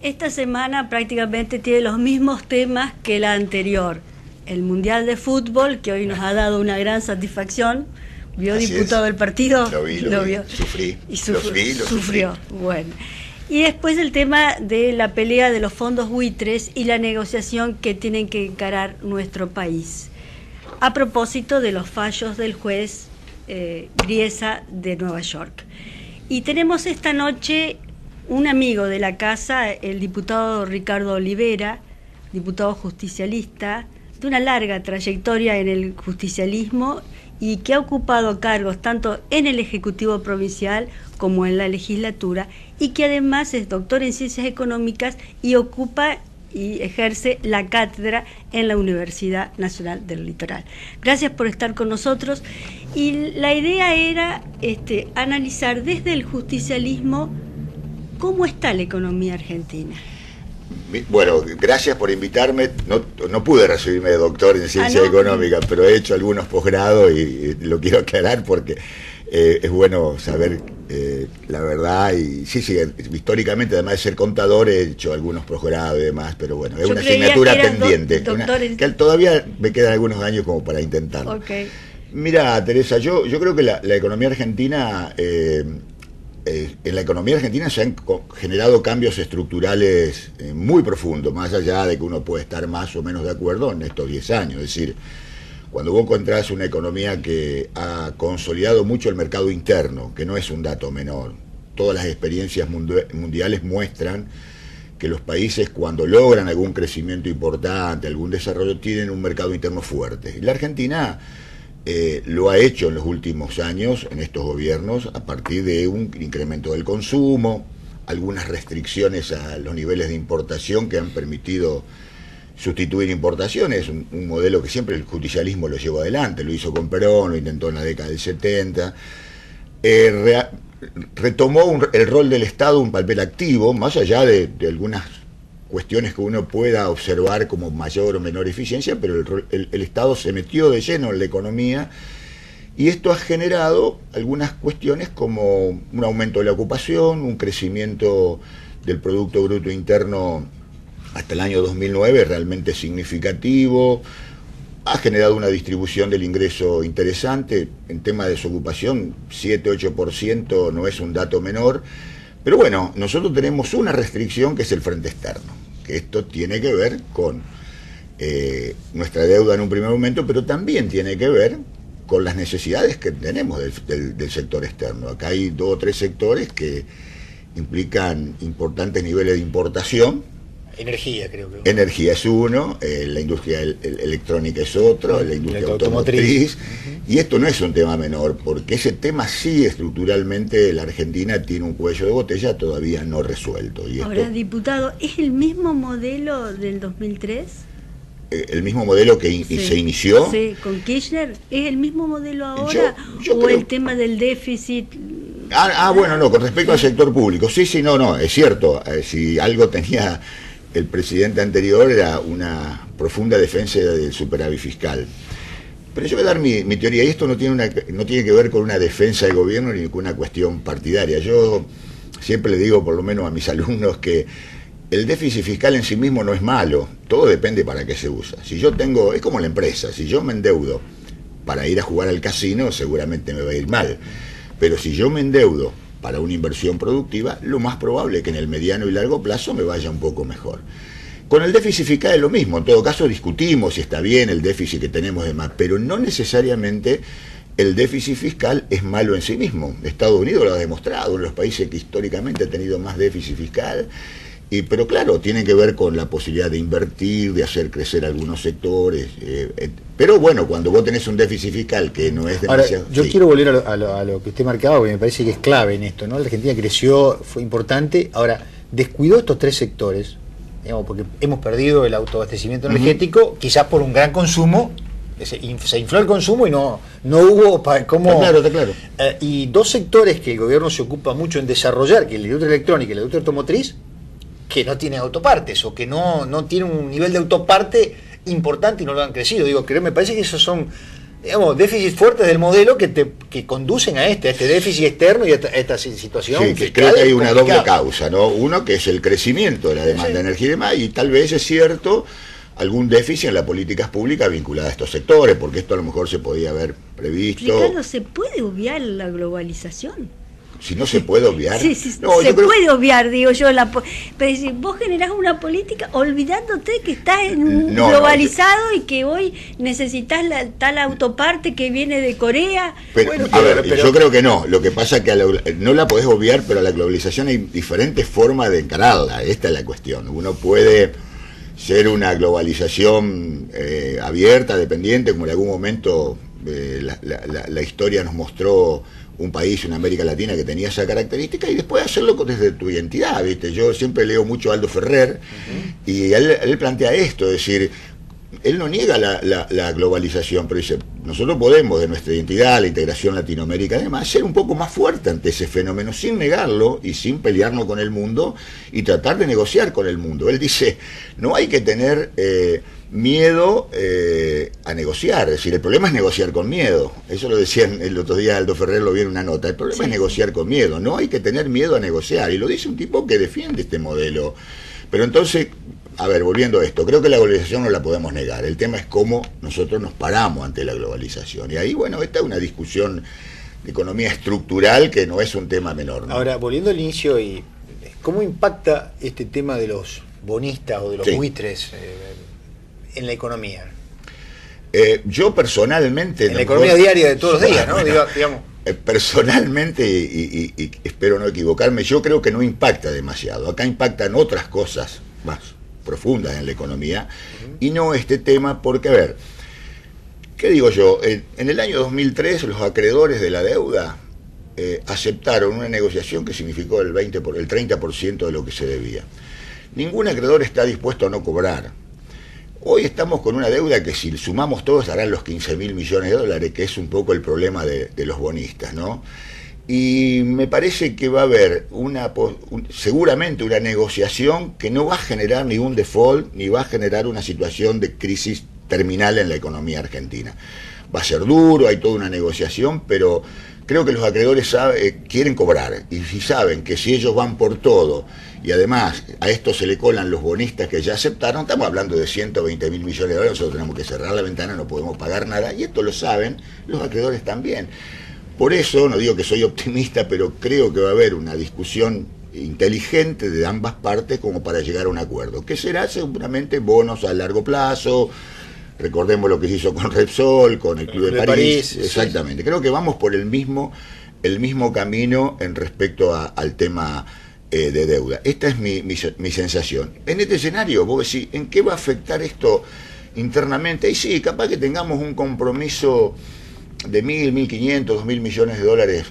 Esta semana prácticamente tiene los mismos temas que la anterior. El Mundial de Fútbol, que hoy nos ha dado una gran satisfacción. ¿Vio, Así diputado, es. el partido? Lo vi. Sufrí. Y Lo sufrió. sufrí. Bueno. Y después el tema de la pelea de los fondos buitres y la negociación que tienen que encarar nuestro país. A propósito de los fallos del juez Griesa de Nueva York. Y tenemos esta noche un amigo de la casa, el diputado Ricardo Olivera, diputado justicialista, de una larga trayectoria en el justicialismo y que ha ocupado cargos tanto en el Ejecutivo Provincial como en la legislatura, y que además es doctor en Ciencias Económicas y ocupa y ejerce la cátedra en la Universidad Nacional del Litoral. Gracias por estar con nosotros. Y la idea era analizar desde el justicialismo cómo está la economía argentina. Bueno, gracias por invitarme. No pude recibirme de doctor en Ciencias Económicas, pero he hecho algunos posgrados y lo quiero aclarar porque es bueno saber la verdad. Y sí, históricamente, además de ser contador, he hecho algunos posgrados y demás, pero bueno, es una asignatura pendiente. Que todavía me quedan algunos años como para intentarlo. Okay. Mira, Teresa, yo creo que la economía argentina... en la economía argentina se han generado cambios estructurales muy profundos, más allá de que uno puede estar más o menos de acuerdo en estos 10 años. Es decir, cuando vos encontrás una economía que ha consolidado mucho el mercado interno, que no es un dato menor, todas las experiencias mundiales muestran que los países, cuando logran algún crecimiento importante, algún desarrollo, tienen un mercado interno fuerte. Y la Argentina lo ha hecho en los últimos años, en estos gobiernos, a partir de un incremento del consumo, algunas restricciones a los niveles de importación que han permitido sustituir importaciones, un modelo que siempre el justicialismo lo llevó adelante, lo hizo con Perón, lo intentó en la década del 70, retomó el rol del Estado, un papel activo, más allá de algunas cuestiones que uno pueda observar como mayor o menor eficiencia, pero el Estado se metió de lleno en la economía y esto ha generado algunas cuestiones como un aumento de la ocupación, un crecimiento del Producto Bruto Interno hasta el año 2009 realmente significativo, ha generado una distribución del ingreso interesante, en tema de desocupación 7-8% no es un dato menor. Pero bueno, nosotros tenemos una restricción que es el frente externo, que esto tiene que ver con nuestra deuda en un primer momento, pero también tiene que ver con las necesidades que tenemos del sector externo. Acá hay 2 o 3 sectores que implican importantes niveles de importación. Energía, creo que. Energía es uno, la industria electrónica es otro, la industria automotriz. Y esto no es un tema menor, porque ese tema sí estructuralmente la Argentina tiene un cuello de botella todavía no resuelto. Y ahora, diputado, ¿es el mismo modelo del 2003? ¿El mismo modelo que se inició? Sí, con Kirchner. ¿Es el mismo modelo ahora? Yo ¿o el tema del déficit? Bueno, no, con respecto al sector público. Sí, no, es cierto. Si algo tenía el presidente anterior era una profunda defensa del superávit fiscal. Pero yo voy a dar mi teoría, y esto no tiene que ver con una defensa del gobierno ni con una cuestión partidaria. Yo siempre le digo, por lo menos a mis alumnos, que el déficit fiscal en sí mismo no es malo, todo depende para qué se usa. Si yo es como la empresa, si yo me endeudo para ir a jugar al casino, seguramente me va a ir mal. Pero si yo me endeudo para una inversión productiva, lo más probable es que en el mediano y largo plazo me vaya un poco mejor. Con el déficit fiscal es lo mismo, en todo caso discutimos si está bien el déficit que tenemos de más, pero no necesariamente el déficit fiscal es malo en sí mismo. Estados Unidos lo ha demostrado, uno de los países que históricamente ha tenido más déficit fiscal, pero claro, tiene que ver con la posibilidad de invertir, de hacer crecer algunos sectores, pero bueno, cuando vos tenés un déficit fiscal que no es demasiado... Ahora, yo quiero volver a lo que usted marcaba, porque me parece que es clave en esto, ¿no? La Argentina creció, fue importante, ahora, descuidó estos 3 sectores, digamos, porque hemos perdido el autoabastecimiento energético, quizás por un gran consumo, se infló el consumo y no hubo cómo... Está claro. Y 2 sectores que el gobierno se ocupa mucho en desarrollar, que es la industria electrónica y la industria automotriz, que no tiene autopartes o que no tiene un nivel de autoparte importante y no lo han crecido. Me parece que esos son digamos, déficits fuertes del modelo que conducen a este déficit externo y a esta situación. Sí, que creo que hay una doble causa, ¿no? Uno que es el crecimiento de la demanda de energía y demás, y tal vez es cierto algún déficit en las políticas públicas vinculadas a estos sectores, porque esto a lo mejor se podía haber previsto. Ricardo, ¿se puede obviar la globalización? Si no se puede obviar. Sí, no, se puede obviar, digo yo. Pero si vos generás una política olvidándote que estás en un globalizado y que hoy necesitas tal autoparte que viene de Corea. Pero, pero yo creo que no. Lo que pasa es que no la podés obviar, pero a la globalización hay diferentes formas de encararla. Esta es la cuestión. Uno puede ser una globalización abierta, dependiente, como en algún momento la historia nos mostró un país, una América Latina que tenía esa característica, y después hacerlo desde tu identidad, ¿viste? Yo siempre leo mucho a Aldo Ferrer, y él plantea esto, es decir, él no niega la globalización, pero dice, nosotros podemos, de nuestra identidad, la integración latinoamericana, además, ser un poco más fuerte ante ese fenómeno, sin negarlo y sin pelearnos con el mundo, y tratar de negociar con el mundo. Él dice, no hay que tener miedo a negociar, es decir, el problema es negociar con miedo. Eso lo decían el otro día, Aldo Ferrer lo vi en una nota, el problema es negociar con miedo, no hay que tener miedo a negociar, y lo dice un tipo que defiende este modelo. Pero entonces, a ver, volviendo a esto, creo que la globalización no la podemos negar, el tema es cómo nosotros nos paramos ante la globalización, y ahí, bueno, esta es una discusión de economía estructural que no es un tema menor, ¿no? Ahora, volviendo al inicio, ¿cómo impacta este tema de los bonistas o de los buitres en la economía? Yo personalmente... En la economía diaria de todos los días, ¿no? Digamos. Personalmente, y espero no equivocarme, yo creo que no impacta demasiado. Acá impactan otras cosas más profundas en la economía, y no este tema, porque, a ver, ¿qué digo yo? En el año 2003 los acreedores de la deuda aceptaron una negociación que significó el 30% de lo que se debía. Ningún acreedor está dispuesto a no cobrar. Hoy estamos con una deuda que, si sumamos todo, estarán los 15.000 millones de dólares, que es un poco el problema de los bonistas, ¿no? Y me parece que va a haber seguramente una negociación que no va a generar ni un default, ni va a generar una situación de crisis terminal en la economía argentina. Va a ser duro, hay toda una negociación, pero creo que los acreedores quieren cobrar, y si saben que si ellos van por todo, y además a esto se le colan los bonistas que ya aceptaron, estamos hablando de 120.000 millones de dólares, nosotros tenemos que cerrar la ventana, no podemos pagar nada, y esto lo saben los acreedores también. Por eso, no digo que soy optimista, pero creo que va a haber una discusión inteligente de ambas partes como para llegar a un acuerdo, que será seguramente bonos a largo plazo. Recordemos lo que se hizo con Repsol, con el Club de París. Exactamente. Sí. Creo que vamos por el mismo camino en respecto al tema de deuda. Esta es mi sensación. En este escenario, vos decís, ¿en qué va a afectar esto internamente? Y sí, capaz que tengamos un compromiso de 1.000, 1.500, 2.000 millones de dólares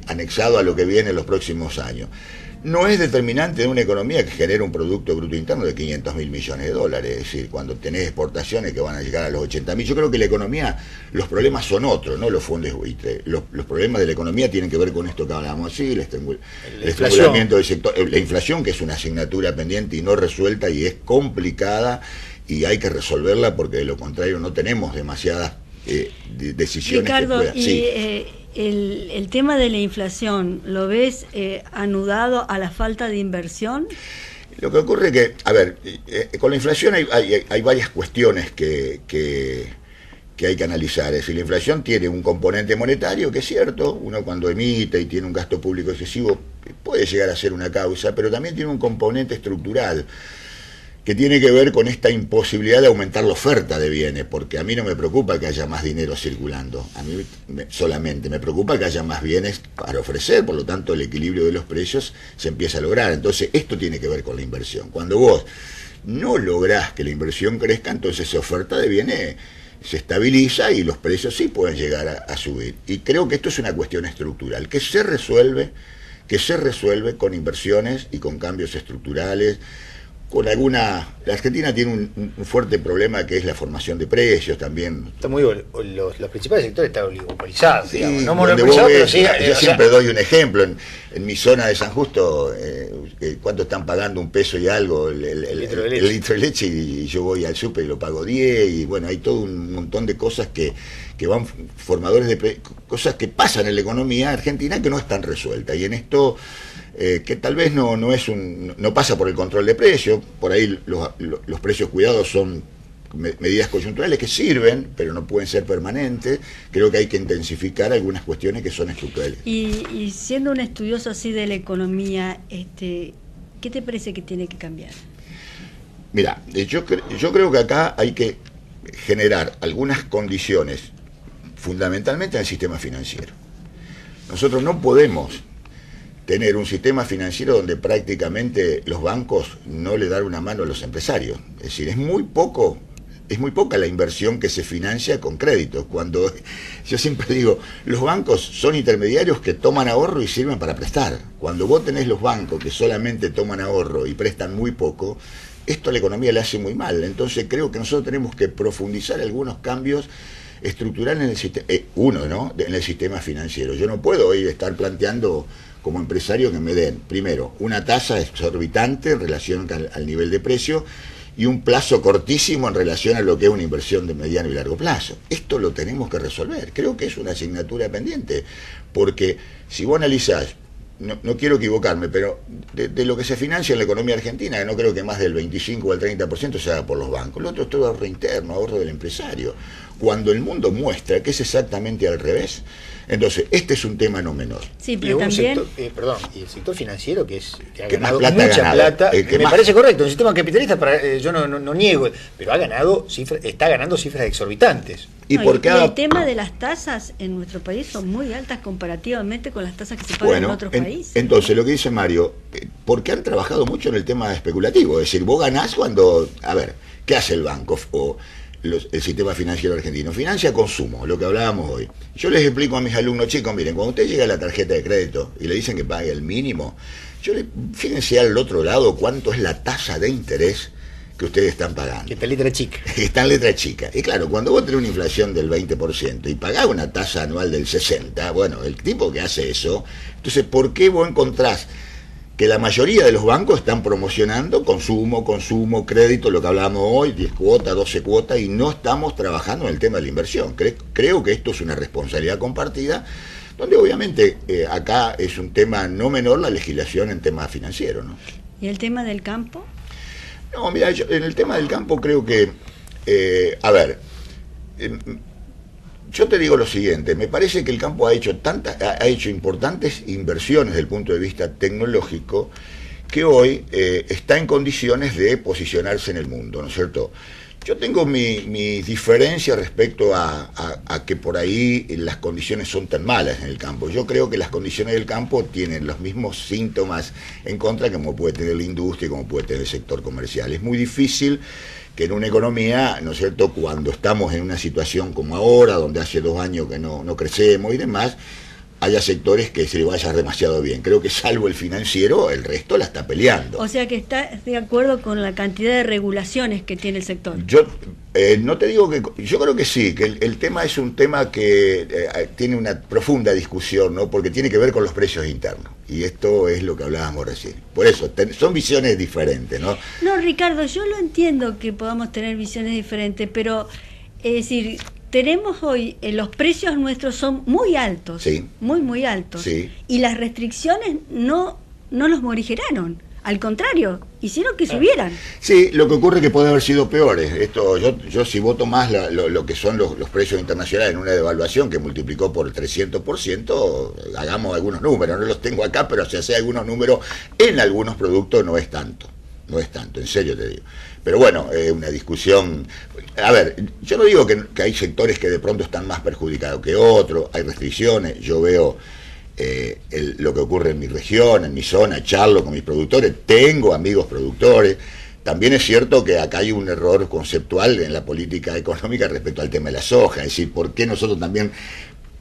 anexado a lo que viene en los próximos años. No es determinante en una economía que genera un Producto Bruto Interno de 500.000 millones de dólares, es decir, cuando tenés exportaciones que van a llegar a los 80.000. Yo creo que la economía, los problemas son otros, no los fondos buitre. Los problemas de la economía tienen que ver con esto que hablábamos así, el estrangulamiento del sector, la inflación, que es una asignatura pendiente y no resuelta, y es complicada, y hay que resolverla, porque de lo contrario no tenemos demasiadas decisiones. Ricardo, que puedan. Sí. El tema de la inflación, ¿lo ves anudado a la falta de inversión? Lo que ocurre es que, a ver, con la inflación hay varias cuestiones que hay que analizar. Es decir, la inflación tiene un componente monetario, que es cierto, uno cuando emite y tiene un gasto público excesivo puede llegar a ser una causa, pero también tiene un componente estructural, que tiene que ver con esta imposibilidad de aumentar la oferta de bienes, porque a mí no me preocupa que haya más dinero circulando, a mí solamente me preocupa que haya más bienes para ofrecer, por lo tanto el equilibrio de los precios se empieza a lograr. Entonces esto tiene que ver con la inversión. Cuando vos no lográs que la inversión crezca, entonces esa oferta de bienes se estabiliza y los precios sí pueden llegar a subir. Y creo que esto es una cuestión estructural, que se resuelve con inversiones y con cambios estructurales. La Argentina tiene un fuerte problema, que es la formación de precios también. Está muy los principales sectores están oligopolizados, sí, digamos, no monopolizados, pero sí. Yo siempre doy un ejemplo, en mi zona de San Justo, ¿cuánto están pagando? $1 y algo el litro de leche, y yo voy al súper y lo pago 10, y bueno, hay todo un montón de cosas que que van formadores de cosas que pasan en la economía argentina que no están resueltas. Y en esto, que tal vez no pasa por el control de precios, por ahí los precios cuidados son medidas coyunturales que sirven, pero no pueden ser permanentes. Creo que hay que intensificar algunas cuestiones que son estructurales. Y siendo un estudioso así de la economía, ¿qué te parece que tiene que cambiar? Mira, yo creo que acá hay que generar algunas condiciones, fundamentalmente en el sistema financiero. Nosotros no podemos tener un sistema financiero donde prácticamente los bancos no le dan una mano a los empresarios. Es decir, es muy poca la inversión que se financia con créditos. Cuando yo siempre digo, los bancos son intermediarios que toman ahorro y sirven para prestar. Cuando vos tenés los bancos que solamente toman ahorro y prestan muy poco, esto a la economía le hace muy mal. Entonces creo que nosotros tenemos que profundizar algunos cambios estructurales en el sistema, en el sistema financiero. Yo no puedo hoy estar planteando como empresario que me den, primero, una tasa exorbitante en relación al nivel de precio y un plazo cortísimo en relación a lo que es una inversión de mediano y largo plazo. Esto lo tenemos que resolver. Creo que es una asignatura pendiente, porque si vos analizás, no quiero equivocarme, pero de lo que se financia en la economía argentina, no creo que más del 25 o el 30% se haga por los bancos. Lo otro es todo ahorro interno, ahorro del empresario. Cuando el mundo muestra que es exactamente al revés, entonces este es un tema no menor. Sí, pero también... y el sector financiero que ha que ganado más mucha plata, me más. parece correcto, un sistema capitalista, yo no niego, pero está ganando cifras exorbitantes. Y el tema de las tasas en nuestro país son muy altas comparativamente con las tasas que se pagan en otros países. Entonces, lo que dice Mario, porque han trabajado mucho en el tema especulativo, es decir, vos ganás cuando, a ver, ¿qué hace el banco o el sistema financiero argentino? Financia consumo, lo que hablábamos hoy. Yo les explico a mis alumnos, chicos, miren, cuando usted llega a la tarjeta de crédito y le dicen que pague el mínimo, fíjense al otro lado cuánto es la tasa de interés que ustedes están pagando. Que está en letra chica. Está en letra chica. Y claro, cuando vos tenés una inflación del 20% y pagás una tasa anual del 60%, bueno, el tipo que hace eso, entonces, ¿por qué vos encontrás que la mayoría de los bancos están promocionando consumo, crédito, lo que hablábamos hoy, 10 cuotas, 12 cuotas, y no estamos trabajando en el tema de la inversión? Creo que esto es una responsabilidad compartida, donde obviamente acá es un tema no menor la legislación en temas financieros, ¿no? ¿Y el tema del campo? No, mira, en el tema del campo creo que, yo te digo lo siguiente, me parece que el campo ha hecho importantes inversiones desde el punto de vista tecnológico, que hoy está en condiciones de posicionarse en el mundo, ¿no es cierto? Yo tengo mi diferencia respecto a que por ahí las condiciones son tan malas en el campo. Yo creo que las condiciones del campo tienen los mismos síntomas en contra como puede tener la industria y como puede tener el sector comercial. Es muy difícil que en una economía, ¿no es cierto?, cuando estamos en una situación como ahora, donde hace 2 años que no crecemos y demás, haya sectores que se le vaya demasiado bien. Creo que salvo el financiero, el resto la está peleando. O sea que estás de acuerdo con la cantidad de regulaciones que tiene el sector. Yo no te digo que... Yo creo que sí, que el tema es un tema que tiene una profunda discusión, ¿no? Porque tiene que ver con los precios internos. Y esto es lo que hablábamos recién. Por eso, son visiones diferentes, ¿no? No, Ricardo, yo lo entiendo que podamos tener visiones diferentes, pero es decir... Tenemos hoy, los precios nuestros son muy altos, sí, muy altos, sí, y las restricciones no los morigeraron, al contrario, hicieron que subieran. Sí, lo que ocurre es que puede haber sido peores. Esto, yo si voto más lo que son los precios internacionales en una devaluación que multiplicó por 300%, hagamos algunos números, no los tengo acá, pero si hace algunos números, en algunos productos no es tanto, en serio te digo. Pero bueno, una discusión... A ver, yo no digo que hay sectores que de pronto están más perjudicados que otros, hay restricciones, yo veo lo que ocurre en mi región, en mi zona, charlo con mis productores, tengo amigos productores. También es cierto que acá hay un error conceptual en la política económica respecto al tema de la soja, es decir, ¿por qué nosotros también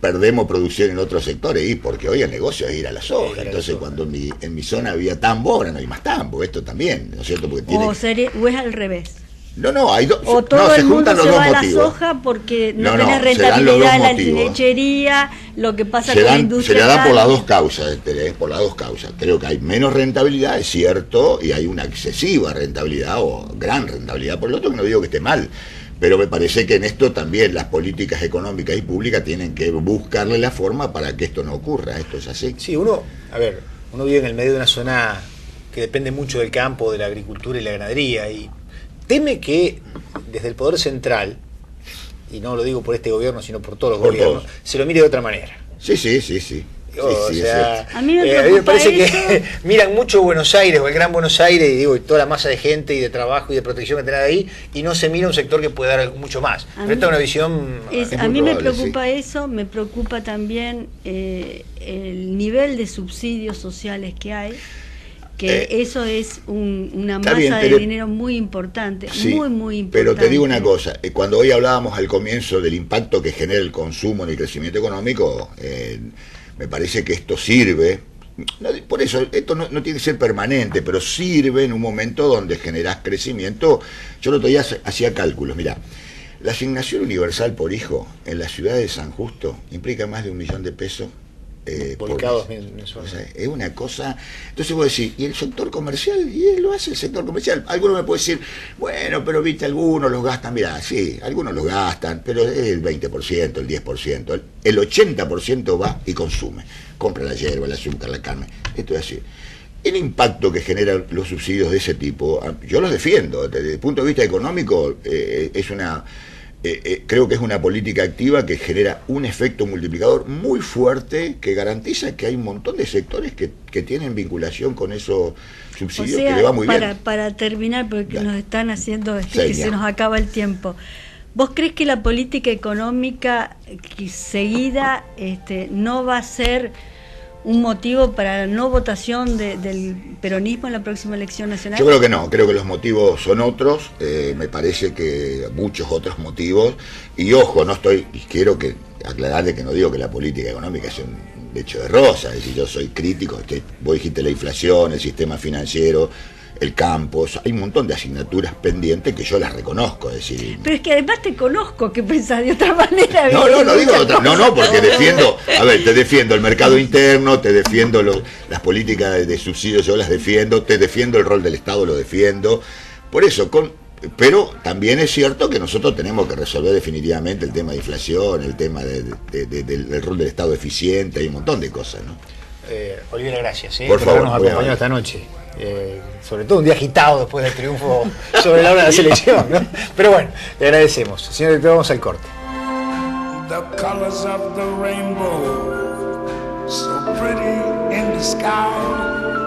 perdemos producción en otros sectores? Y porque hoy el negocio es ir a la soja. Entonces, cuando en mi zona había tambo, ahora no hay más tambo. Esto también, ¿no es cierto? Porque o es al revés. No, hay dos. O todo se el mundo juntan los se dos va a la motivos. soja porque no No, tiene se dan los rentabilidad dos la motivos. lechería, lo que pasa con la industria. Se le da por las dos causas, Creo que hay menos rentabilidad, es cierto, y hay una excesiva rentabilidad o gran rentabilidad por el otro, que no digo que esté mal. Pero me parece que en esto también las políticas económicas y públicas tienen que buscarle la forma para que esto no ocurra. Esto es así. Sí, uno vive en el medio de una zona que depende mucho del campo, de la agricultura y la ganadería, y teme que desde el poder central, y no lo digo por este gobierno, sino por todos los gobiernos, se lo mire de otra manera. Sí. O sea, a mí me me parece eso. que miran mucho Buenos Aires o el Gran Buenos Aires y toda la masa de gente y de trabajo y de protección que tenés ahí, y no se mira un sector que puede dar mucho más. Pero esta es una visión... A mí me preocupa eso, me preocupa también el nivel de subsidios sociales que hay, que eso es una masa de dinero muy importante, sí, muy importante. Pero te digo una cosa, cuando hoy hablábamos al comienzo del impacto que genera el consumo en el crecimiento económico, me parece que esto sirve, por eso esto no tiene que ser permanente, pero sirve en un momento donde generás crecimiento. Yo el otro día hacía cálculos, mirá, la asignación universal por hijo en la ciudad de San Justo implica más de $1 millón de pesos. Volcados o sea, es una cosa. Entonces vos decís, ¿y el sector comercial? Y él lo hace el sector comercial. Algunos me pueden decir, bueno, pero viste, algunos los gastan. Mirá, sí, algunos los gastan, pero es el 20%, el 10%. El 80% va y consume. Compra la hierba, el azúcar, la carne. Esto es así. El impacto que generan los subsidios de ese tipo, yo los defiendo. Desde el punto de vista económico, es una... creo que es una política activa que genera un efecto multiplicador muy fuerte, que garantiza que hay un montón de sectores que tienen vinculación con esos subsidios, que le va muy bien. Para terminar, porque Dale. nos están haciendo que se nos acaba el tiempo. ¿Vos crees que la política económica seguida no va a ser un motivo para la no votación del peronismo en la próxima elección nacional? Yo creo que no, creo que los motivos son otros, me parece que muchos otros motivos, y ojo, quiero aclararle que no digo que la política económica es un lecho de rosa, es decir, yo soy crítico, vos dijiste la inflación, el sistema financiero, el campo, hay un montón de asignaturas pendientes que yo las reconozco, es decir... Pero es que además te conozco que pensás de otra manera. No digo otra, porque te defiendo el mercado interno, te defiendo las políticas de subsidios, yo las defiendo, te defiendo el rol del Estado, lo defiendo, por eso, pero también es cierto que nosotros tenemos que resolver definitivamente el tema de inflación, el tema del rol del Estado eficiente, hay un montón de cosas, ¿no? Olivera, gracias por favor, habernos acompañado esta noche. Sobre todo un día agitado después del triunfo sobre la hora de la selección, ¿no? Pero bueno, le agradecemos. Señor director, vamos al corte. The colors of the rainbow, so pretty in the sky.